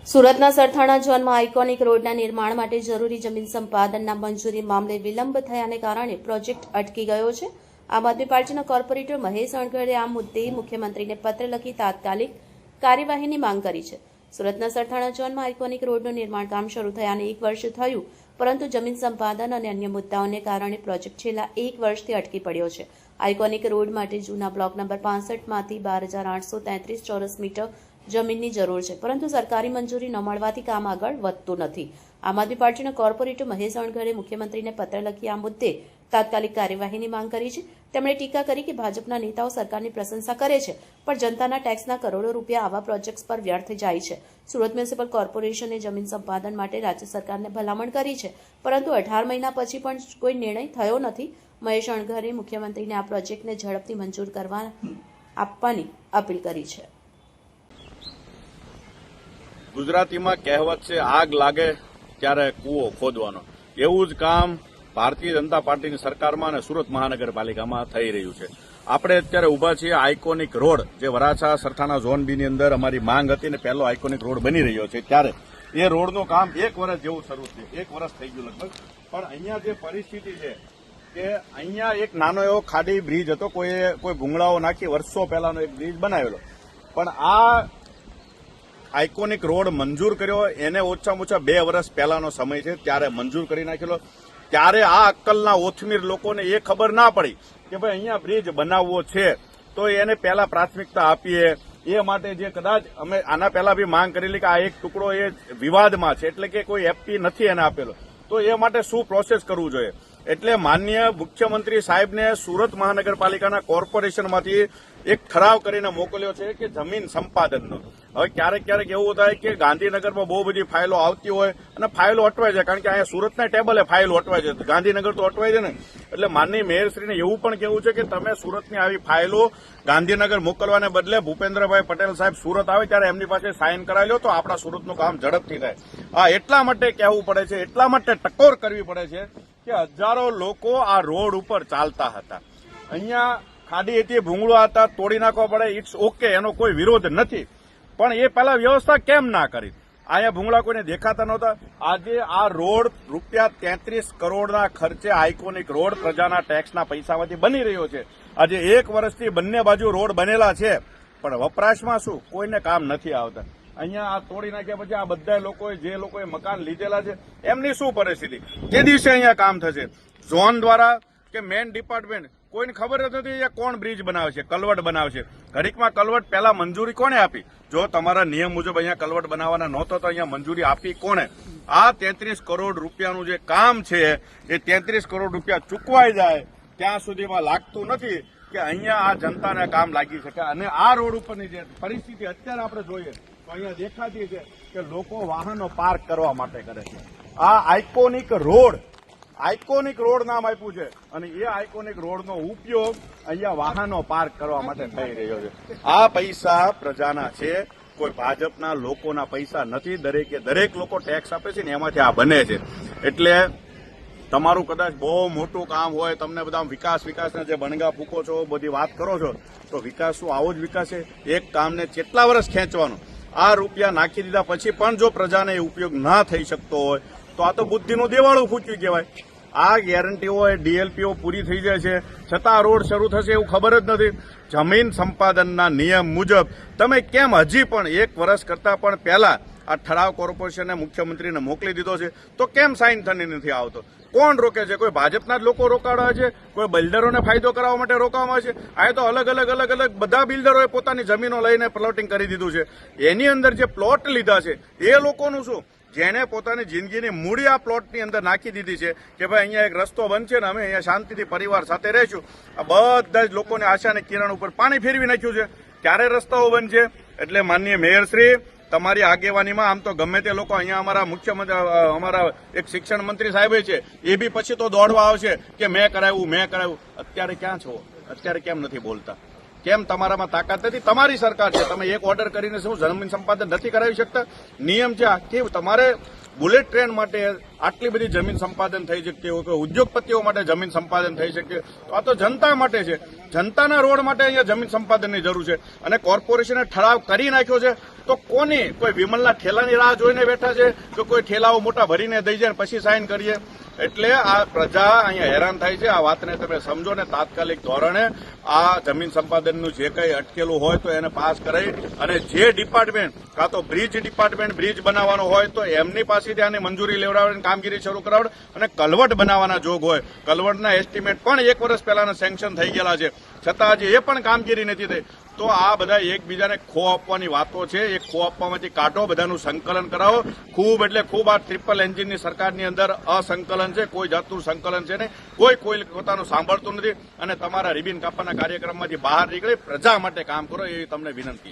સુરતના સરથાણા ઝોનમાં આઇકોનિક રોડના નિર્માણ માટે જરૂરી જમીન સંપાદનના મંજૂરી મામલે વિલંબ થયાને કારણે પ્રોજેક્ટ અટકી ગયો છે. આમ આદમી પાર્ટીના કોર્પોરેટર મહેશ અણઘડે આ મુદ્દે મુખ્યમંત્રીને પત્ર લખી તાત્કાલિક કાર્યવાહીની માંગ કરી છે. સુરતના સરથાણા ઝોનમાં આઇકોનિક રોડનું નિર્માણ કામ શરૂ થયાને 1 વર્ષ થયું, પરંતુ જમીન સંપાદન અને અન્ય મુદ્દાઓને કારણે પ્રોજેક્ટ છેલ્લા 1 વર્ષથી અટકી પડ્યો છે. આઇકોનિક રોડ માટે જૂના બ્લોક નંબર 65માંથી 12,833 ચોરસ મીટર જમીનની જરૂર છે, પરંતુ સરકારી મંજૂરી ન મળવાથી કામ આગળ વધતું નથી. આમ આદમી પાર્ટીના કોર્પોરેટર મહેશ અણઘડે મુખ્યમંત્રીને પત્ર લખી આ મુદ્દે તાત્કાલિક કાર્યવાહીની માંગ કરી છે. તેમણે ટીકા કરી કે ભાજપના નેતાઓ સરકારની પ્રશંસા કરે છે, પણ જનતાના ટેક્સના કરોડો રૂપિયા આવા પ્રોજેક્ટ્સ પર વ્યર્થ જાય છે. સુરત મ્યુનિસિપલ કોર્પોરેશને જમીન સંપાદન માટે રાજ્ય સરકારને ભલામણ કરી છે, પરંતુ 18 મહિના પછી પણ કોઈ નિર્ણય થયો નથી. મહેશ અણઘડે મુખ્યમંત્રીને આ પ્રોજેક્ટને ઝડપથી મંજૂર કરવા આપવાની અપીલ કરી છે. ગુજરાતીમાં કહેવત છે, આગ લાગે ત્યારે કૂવો ખોદવાનો. એવું જ કામ ભારતીય જનતા પાર્ટીની સરકારમાં અને સુરત મહાનગરપાલિકામાં થઈ રહ્યું છે. આપણે અત્યારે ઉભા છીએ આઇકોનિક રોડ, જે વરાછા સરથાણા ઝોન બી ની અંદર અમારી માંગ હતી ને પહેલો આઇકોનિક રોડ બની રહ્યો છે, ત્યારે એ રોડનું કામ 1 વર્ષ જેવું શરૂ થયું, 1 વર્ષ થઈ ગયું લગભગ. પણ અહીંયા જે પરિસ્થિતિ છે કે અહીંયા એક નાનો એવો ખાડી બ્રિજ હતો, કોઈ ભૂંગળાઓ નાખી વર્ષો પહેલાનો એક બ્રિજ બનાવેલો, પણ આ આઇકોનિક રોડ મંજૂર કર્યો એને ઓછામાં ઓછા 2 વર્ષ પહેલાનો સમય છે, ત્યારે મંજૂર કરી નાખેલો. ત્યારે આ અક્કલના ઓથમીર લોકોને એ ખબર ના પડી કે ભાઈ અહીંયા બ્રિજ બનાવવો છે તો એને પહેલા પ્રાથમિકતા આપીએ. એ માટે જે કદાચ અમે આના પહેલા બી માંગ કરેલી કે આ એક ટુકડો એ વિવાદમાં છે, એટલે કે કોઈ એફપી નથી એને આપેલો, તો એ માટે શું પ્રોસેસ કરવું જોઈએ. એટલે માનનીય મુખ્યમંત્રી સાહેબને સુરત મહાનગરપાલિકાના કોર્પોરેશનમાંથી એક ઠરાવ કરીને મોકલ્યો છે કે જમીન સંપાદનનો. હવે ક્યારેક એવું થાય કે ગાંધીનગરમાં બહુ બધી ફાઇલો આવતી હોય અને ફાઇલો અટવાય છે, કારણ કે અહીંયા સુરતના ટેબલે ફાઇલો અટવાય છે, ગાંધીનગર તો અટવાય છે ને. એટલે માનનીય મેયરશ્રીને એવું પણ કહેવું છે કે તમે સુરતની આવી ફાઇલો ગાંધીનગર મોકલવાને બદલે ભૂપેન્દ્રભાઈ પટેલ સાહેબ સુરત આવે ત્યારે એમની પાસે સાઇન કરાવી લો, તો આપણા સુરતનું કામ ઝડપથી થાય. આ એટલા માટે કહેવું પડે છે, એટલા માટે ટકોર કરવી પડે છે કે હજારો લોકો આ રોડ ઉપર ચાલતા હતા. અહીંયા ખાડી હતી, ભૂંગળા હતા, તોડી નાખવા પડે, ઇટ્સ ઓકે, એનો કોઈ વિરોધ નથી, પણ એ પહેલા વ્યવસ્થા કેમ ના કરી? અહીંયા ભૂંગળા કોઈને દેખાતા નહોતા. આજે આ રોડ ₹33 કરોડના ખર્ચે આઇકોનિક રોડ પ્રજાના ટેક્સના પૈસામાંથી બની રહ્યો છે. આજે 1 વર્ષથી બંને બાજુ રોડ બનેલા છે, પણ વપરાશમાં શું, કોઈને કામ નથી આવતા. અહીંયા આ તોડી નાખ્યા પછી આ બધા લોકોએ, જે લોકોએ મકાન લીધેલા છે, એમની શું પરિસ્થિતિ? તે દિવસે અહીંયા કામ થશે. ઝોન દ્વારા કે મેન ડિપાર્ટમેન્ટ, કોઈને ખબર જ નથી અહીંયા કોણ બ્રિજ બનાવે છે, કલવટ બનાવે છે. ઘડીકમાં કલવટ પહેલા મંજૂરી કોને આપી? જો તમારા નિયમ મુજબ અહીંયા કલવટ બનાવવાના નહોતો તો અહીંયા મંજૂરી આપી કોને? આ 33 કરોડ રૂપિયાનું જે કામ છે એ 33 કરોડ રૂપિયા ચૂકવાઈ જાય ત્યાં સુધીમાં લાગતું નથી કે અહીંયા આ જનતાને કામ લાગી શકે. અને આ રોડ ઉપરની જે પરિસ્થિતિ અત્યારે આપણે જોઈએ તો અહીંયા દેખાતી છે કે લોકો વાહનો પાર્ક કરવા માટે કરે છે. આ આઇકોનિક રોડ નામ આપ્યું છે અને એ આઇકોનિક રોડનો ઉપયોગ અહીંયા વાહનો પાર્ક કરવા માટે થઈ રહ્યો છે. આ પૈસા પ્રજાના છે, કોઈ ભાજપના લોકોના પૈસા નથી. દરેક લોકો ટેક્સ આપે છે ને એમાંથી આ બને છે. એટલે તમારું કદાચ બહુ મોટું કામ હોય, તમને બધા વિકાસના જે બણગા ફૂકો છો, બધી વાત કરો છો, તો વિકાસ શું આવો જ વિકાસ છે? એક કામને કેટલા વર્ષ ખેંચવાનું? આ રૂપિયા નાખી દીધા પછી પણ જો પ્રજાને ઉપયોગ ના થઈ શકતો હોય તો આ તો બુદ્ધિનું દેવાળું ફૂટ્યું કહેવાય. આ ગેરંટીઓ, ડીએલપીઓ પૂરી થઈ જાય છે, છતાં રોડ શરૂ થશે એવું ખબર જ નથી. જમીન સંપાદનના નિયમ મુજબ તમે કેમ હજી પણ 1 વર્ષ કરતા પણ પહેલા આ ઠરાવ કોર્પોરેશને મુખ્યમંત્રીને મોકલી દીધો છે, તો કેમ સાઇન થઈને નથી આવતો? કોણ રોકે છે? કોઈ ભાજપના જ લોકો રોકાવા છે? કોઈ બિલ્ડરોને ફાયદો કરાવવા માટે રોકવામાં છે? આ તો અલગ બધા બિલ્ડરોએ પોતાની જમીનો લઈને પ્લોટિંગ કરી દીધું છે. એની અંદર જે પ્લોટ લીધા છે એ લોકોનું શું? જેને પોતાની જિંદગીની મૂડી આ પ્લોટની અંદર નાખી દીધી છે કે ભાઈ અહીંયા એક રસ્તો બનશે ને અમે અહીંયા શાંતિથી પરિવાર સાથે રહીશું, આ બધા જ લોકોને આશાને કિરણ ઉપર પાણી ફેરવી નાખ્યું છે. ક્યારે રસ્તાઓ બનશે? એટલે માનનીય મેયરશ્રી, તમારી આગેવાનીમાં આમ તો ગમે તે લોકો, અહીંયા અમારા મુખ્યમંત્રી, અમારા એક શિક્ષણ મંત્રી સાહેબ છે, એ બી પછી તો દોડવા આવશે કે મેં કરાવ્યું. અત્યારે ક્યાં છો? અત્યારે કેમ નથી બોલતા? કેમ તમારામાં તાકાત નથી? તમારી સરકાર છે, તમે એક ઓર્ડર કરીને શું જમીન સંપાદન નથી કરાવી શકતા? નિયમ છે કે તમારે બુલેટ ટ્રેન માટે આટલી બધી જમીન સંપાદન થઈ શકતી હોય, કે ઉદ્યોગપતિઓ માટે જમીન સંપાદન થઈ શકે, તો આ તો જનતા માટે છે. જનતાના રોડ માટે અહીંયા જમીન સંપાદનની જરૂર છે અને કોર્પોરેશને ઠરાવ કરી નાખ્યો છે, તો તો કોની કોઈ વિમલના ઠેલાની રાહ જોઈને બેઠા છે કે કોઈ ઠેલાઓ મોટા ભરીને દઈ જાય ને પછી સાઇન કરીએ? એટલે આ પ્રજા અહીંયા હેરાન થાય છે. આ વાતને તમે સમજો ને તાત્કાલિક ધોરણે આ જમીન સંપાદનનું જે કંઈ અટકેલું હોય તો એને પાસ કરાવી અને જે ડિપાર્ટમેન્ટ કાં તો બ્રિજ ડિપાર્ટમેન્ટ બ્રિજ બનાવવાનો હોય તો એમની પાસેથી આની મંજૂરી લેવડાવીને કામગીરી શરૂ કરાવડે અને કલવટ બનાવવાના જોગ હોય. કલવટના એસ્ટિમેટ પણ 1 વર્ષ પહેલાના સેન્કશન થઈ ગયેલા છે, છતાં હજી એ પણ કામગીરી નથી થઈ. તો આ બધા એકબીજાને ખો આપવાની વાતો છે. એ ખો આપવામાંથી કાઢો, બધાનું સંકલન કરાવો. ખૂબ એટલે ખૂબ આ ટ્રિપલ એન્જિનની સરકારની અંદર અસંકલન છે. કોઈ જાતનું સંકલન છે નહીં. કોઈ પોતાનું સાંભળતું નથી અને તમારા રિબિન કાપવાના કાર્યક્રમમાંથી બહાર નીકળી પ્રજા માટે કામ કરો એવી તમને વિનંતી.